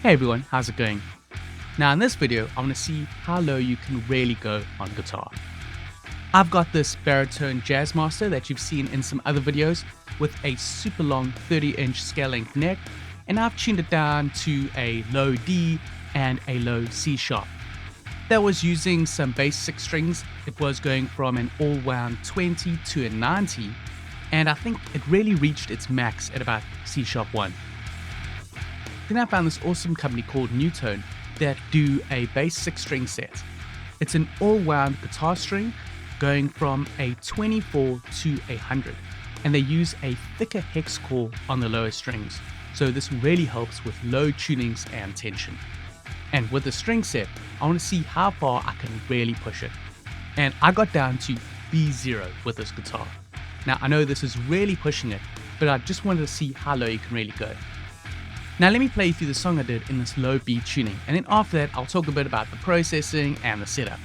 Hey everyone, how's it going? Now in this video, I want to see how low you can really go on guitar. I've got this baritone Jazzmaster that you've seen in some other videos with a super long 30-inch scale length neck, and I've tuned it down to a low D and a low C sharp. That was using some bass 6 strings. It was going from an all-wound 20 to a 90, and I think it really reached its max at about C sharp 1. Then I found this awesome company called Newtone that do a bass 6 string set. It's an all-wound guitar string going from a 24 to a 100, and they use a thicker hex core on the lower strings, so this really helps with low tunings and tension. And with the string set, I want to see how far I can really push it. And I got down to B0 with this guitar. Now I know this is really pushing it, but I just wanted to see how low you can really go. Now let me play you through the song I did in this low B tuning, and then after that I'll talk a bit about the processing and the setup.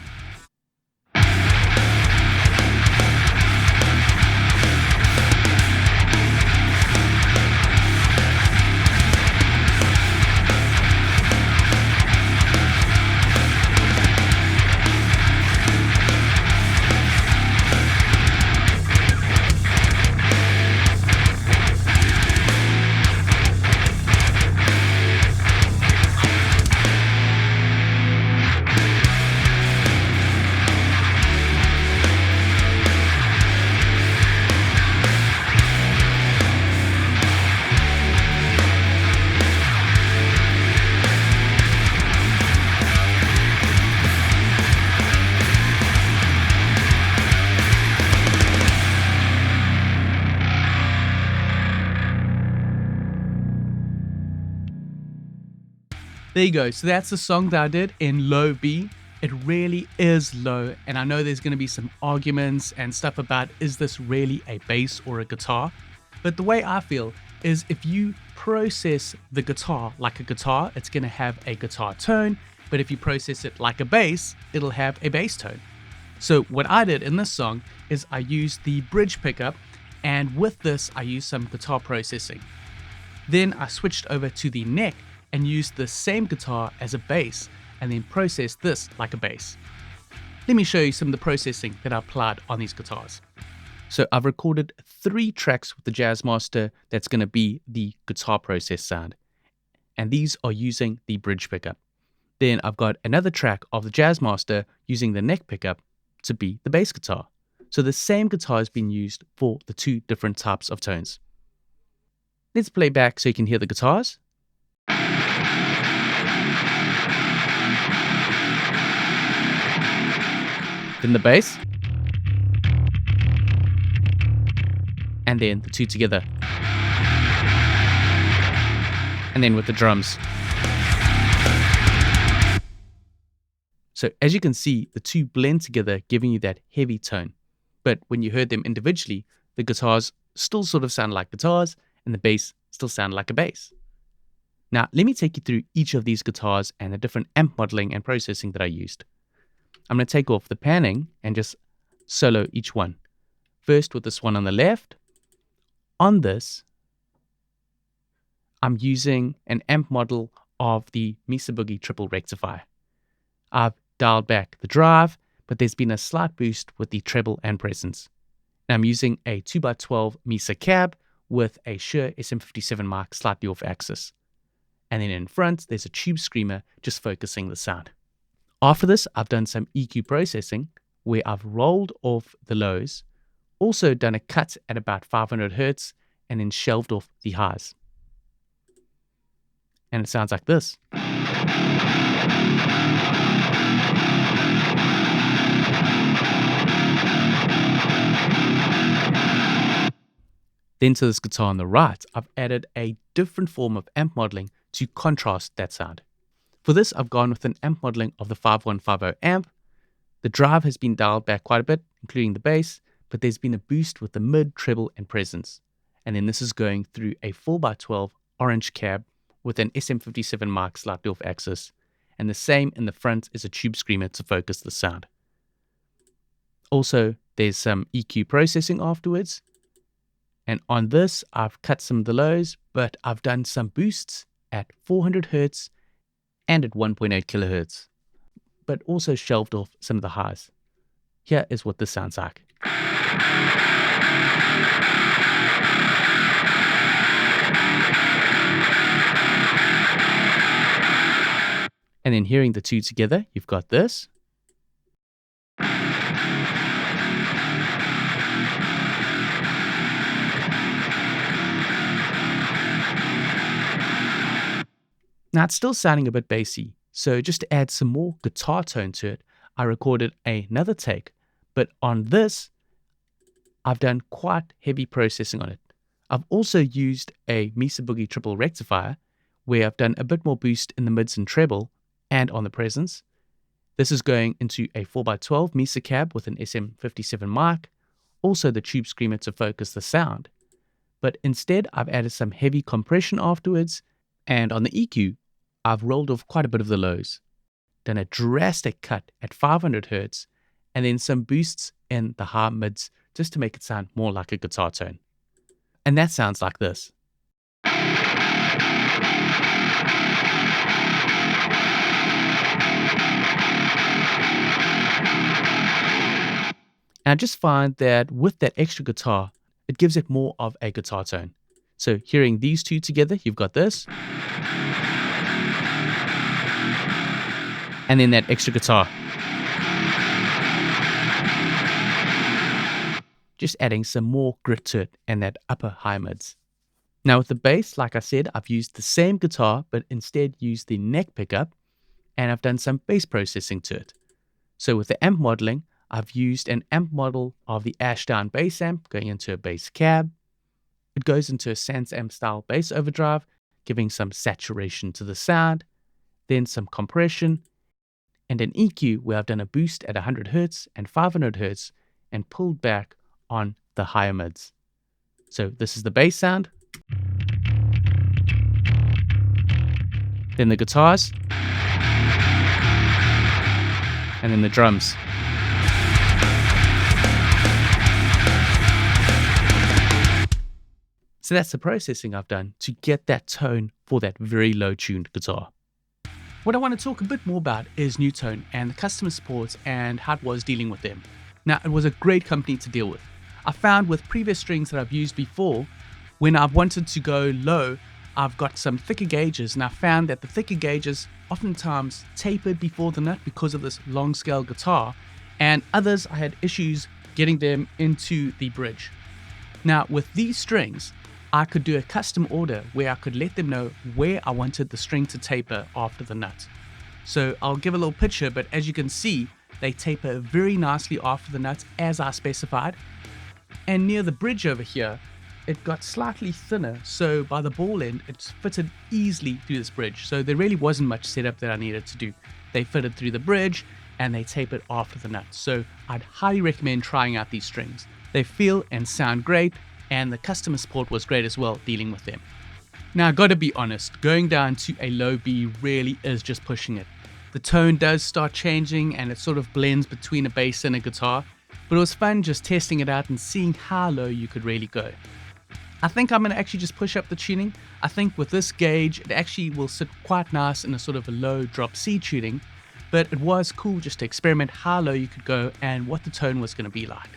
There you go, so that's the song that I did in low B. It really is low, and I know there's going to be some arguments and stuff about is this really a bass or a guitar, but the way I feel is if you process the guitar like a guitar, it's going to have a guitar tone, but if you process it like a bass, it'll have a bass tone. So what I did in this song is I used the bridge pickup, and with this I used some guitar processing. Then I switched over to the neck and used the same guitar as a bass, and then processed this like a bass. Let me show you some of the processing that I applied on these guitars. So I've recorded 3 tracks with the Jazzmaster that's going to be the guitar process sound, and these are using the bridge pickup. Then I've got another track of the Jazzmaster using the neck pickup to be the bass guitar. So the same guitar has been used for the 2 different types of tones. Let's play back so you can hear the guitars. Then the bass, and then the 2 together, and then with the drums. So as you can see, the 2 blend together, giving you that heavy tone. But when you heard them individually, the guitars still sort of sound like guitars, and the bass still sound like a bass. Now let me take you through each of these guitars and the different amp modeling and processing that I used. I'm going to take off the panning and just solo each one. First with this one on the left. On this, I'm using an amp model of the Mesa Boogie triple rectifier. I've dialed back the drive, but there's been a slight boost with the treble and presence. And I'm using a 2x12 Mesa cab with a Shure SM57 mic slightly off axis. And then in front, there's a tube screamer just focusing the sound. After this, I've done some EQ processing where I've rolled off the lows, also done a cut at about 500 Hz, and then shelved off the highs. And it sounds like this. Then to this guitar on the right, I've added a different form of amp modeling to contrast that sound. For this, I've gone with an amp modeling of the 5150 amp. The drive has been dialed back quite a bit, including the bass, but there's been a boost with the mid, treble, and presence. And then this is going through a 4x12 orange cab with an SM57 mic slightly off axis, and the same in the front is a tube screamer to focus the sound. Also, there's some EQ processing afterwards, and on this, I've cut some of the lows, but I've done some boosts at 400 Hz and at 1.8 kilohertz, but also shelved off some of the highs. Here is what this sounds like. And then hearing the two together, you've got this. Now it's still sounding a bit bassy, so just to add some more guitar tone to it, I recorded another take, but on this, I've done quite heavy processing on it. I've also used a Mesa Boogie triple rectifier, where I've done a bit more boost in the mids and treble, and on the presence. This is going into a 4x12 Mesa cab with an SM57 mic, also the tube screamer to focus the sound. But instead, I've added some heavy compression afterwards, and on the EQ, I've rolled off quite a bit of the lows, done a drastic cut at 500 Hz, and then some boosts in the high mids just to make it sound more like a guitar tone. And that sounds like this. And I just find that with that extra guitar, it gives it more of a guitar tone. So hearing these two together, you've got this. And then that extra guitar. Just adding some more grit to it and that upper high mids. Now with the bass, like I said, I've used the same guitar, but instead used the neck pickup, and I've done some bass processing to it. So with the amp modeling, I've used an amp model of the Ashdown bass amp going into a bass cab. It goes into a Sans amp style bass overdrive, giving some saturation to the sound, then some compression, and an EQ where I've done a boost at 100 Hz and 500 Hz and pulled back on the higher mids. So this is the bass sound. Then the guitars. And then the drums. So that's the processing I've done to get that tone for that very low tuned guitar. What I want to talk a bit more about is Newtone and the customer support and how it was dealing with them. Now, it was a great company to deal with. I found with previous strings that I've used before, when I've wanted to go low, I've got some thicker gauges, and I found that the thicker gauges oftentimes tapered before the nut because of this long scale guitar, and others I had issues getting them into the bridge. Now, with these strings, I could do a custom order where I could let them know where I wanted the string to taper after the nut. So I'll give a little picture, but as you can see, they taper very nicely after the nut as I specified. And near the bridge over here, it got slightly thinner, so by the ball end, it fitted easily through this bridge. So there really wasn't much setup that I needed to do. They fitted through the bridge and they tapered after the nut. So I'd highly recommend trying out these strings. They feel and sound great, and the customer support was great as well dealing with them. Now I gotta be honest, going down to a low B really is just pushing it. The tone does start changing and it sort of blends between a bass and a guitar, but it was fun just testing it out and seeing how low you could really go. I think I'm gonna actually just push up the tuning. I think with this gauge, it actually will sit quite nice in a sort of a low drop C tuning, but it was cool just to experiment how low you could go and what the tone was gonna be like.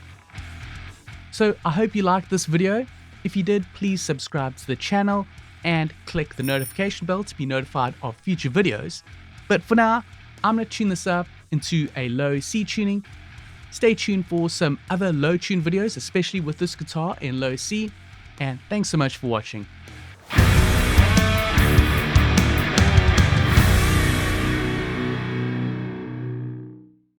So I hope you liked this video. If you did, please subscribe to the channel and click the notification bell to be notified of future videos. But for now, I'm going to tune this up into a low C tuning. Stay tuned for some other low tune videos, especially with this guitar in low C. And thanks so much for watching.